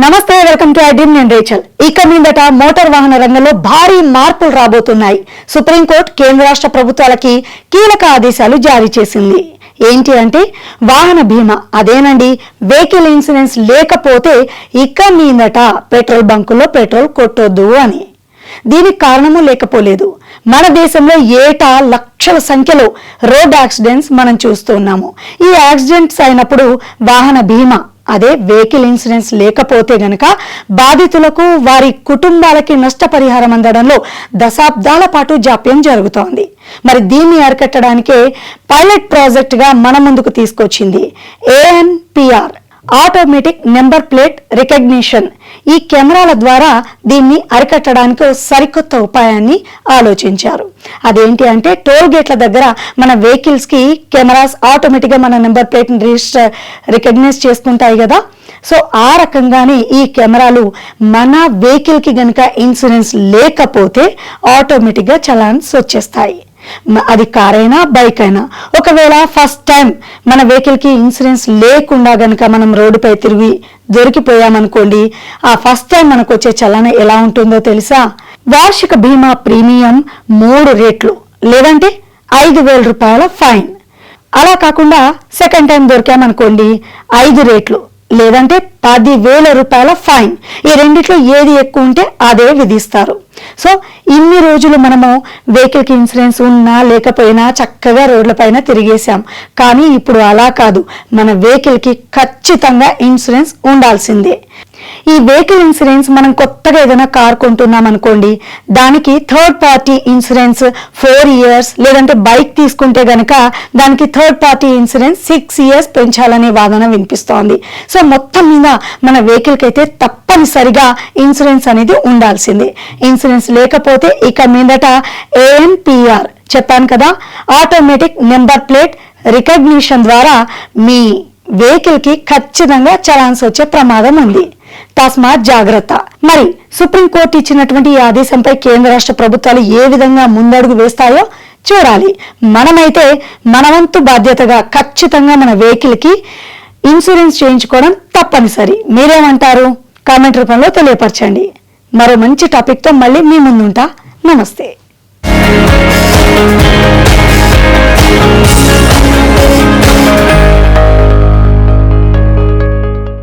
నమస్తే, welcome to iDream. నేను Rachel. ఇక మీదట మోటార్ వాహన రంగంలో భారీ మార్పులు రాబోతున్నాయి. సుప్రీంకోర్టు కేంద్ర రాష్ట్ర ప్రభుత్వాలకి కీలక ఆదేశాలు జారీ చేసింది. ఏంటి అంటే వాహన బీమా, అదేనండి వెహికల్ ఇన్సూరెన్స్ లేకపోతే ఇక మీదట పెట్రోల్ బంకుల్లో పెట్రోల్ కొట్టొద్దు అని. దీనికి కారణము లేకపోలేదు. మన దేశంలో ఏటా లక్షల సంఖ్యలో రోడ్ యాక్సిడెంట్స్ మనం చూస్తున్నాము. ఈ యాక్సిడెంట్స్ అయినప్పుడు వాహన బీమా, అదే వెహికల్ ఇన్సూరెన్స్ లేకపోతే గనక బాధితులకు వారి కుటుంబాలకి నష్టపరిహారం అందడంలో దశాబ్దాల పాటు జాప్యం జరుగుతోంది. మరి దీన్ని అరికట్టడానికే పైలట్ ప్రాజెక్ట్ గా మన ముందుకు తీసుకొచ్చింది ANPR, automatic number plate recognition. ఈ కెమెరాల ద్వారా దీన్ని అరికట్టడానికి సరికొత్త ఉపాయాన్ని ఆలోచించారు. అదేంటి అంటే టోల్ గేట్ల దగ్గర మన వెహికల్స్ కి కెమెరాస్ ఆటోమేటిక్ గా మన నెంబర్ ప్లేట్ రికగ్నైజ్ చేసుకుంటాయి కదా. సో ఆ రకంగానే ఈ కెమెరాలు మన వెహికల్ కి గనక ఇన్సూరెన్స్ లేకపోతే ఆటోమేటిక్ గా చలాన్స్ వచ్చేస్తాయి. అది కార్ అయినా బైక్ అయినా. ఒకవేళ ఫస్ట్ టైం మన వెహికల్ కి ఇన్సూరెన్స్ లేకుండా గనక మనం రోడ్డుపై తిరిగి దొరికిపోయామనుకోండి, ఆ ఫస్ట్ టైం మనకు వచ్చే చలన ఎలా ఉంటుందో తెలుసా? వార్షిక బీమా ప్రీమియం 3 రేట్లు, లేదంటే 5,000 రూపాయల ఫైన్. అలా కాకుండా సెకండ్ టైం దొరికామనుకోండి 5 రేట్లు, లేదంటే 10,000 రూపాయల ఫైన్. ఈ రెండిట్లో ఏది ఎక్కువ ఉంటే అదే విధిస్తారు. సో ఇన్ని రోజులు మనము వెహికల్ కి ఇన్సూరెన్స్ ఉన్నా లేకపోయినా చక్కగా రోడ్ల పైన తిరిగేశాం. కానీ ఇప్పుడు అలా కాదు, మన వెహికల్ కి ఖచ్చితంగా ఇన్సూరెన్స్ ఉండాల్సిందే. ఈ వెహికల్ ఇన్సూరెన్స్ మనం కొత్తగా ఏదైనా కార్ కొంటున్నాం అనుకోండి, దానికి థర్డ్ పార్టీ ఇన్సూరెన్స్ 4 years, లేదంటే బైక్ తీసుకుంటే గనక దానికి థర్డ్ పార్టీ ఇన్సూరెన్స్ 6 years పెంచాలనే వాదన వినిపిస్తోంది. సో మొత్తం మీద మన వెహికల్ కి అయితే తప్పనిసరిగా ఇన్సూరెన్స్ అనేది ఉండాల్సిందే. ఇన్సూరెన్స్ లేకపోతే ఇక మీదట ANPR చెప్పాను కదా, ఆటోమేటిక్ నెంబర్ ప్లేట్ రికగ్నిషన్ ద్వారా మీ వెహికల్ కి ఖచ్చితంగా చలాన్స్ వచ్చే ప్రమాదం ఉంది. తస్మాత్ జాగ్రత్త. మరి సుప్రీంకోర్టు ఇచ్చినటువంటి ఈ ఆదేశంపై కేంద్ర రాష్ట్ర ప్రభుత్వాలు ఏ విధంగా ముందడుగు వేస్తాయో చూడాలి. మనమైతే మనవంతు బాధ్యతగా ఖచ్చితంగా మన వెహికల్ కి ఇన్సూరెన్స్ చేయించుకోవడం తప్పనిసరి. మీరేమంటారు? కామెంట్ రూపంలో తెలియపరచండి. మరో మంచి టాపిక్ తో మళ్ళీ మీ ముందుంటా. నమస్తే.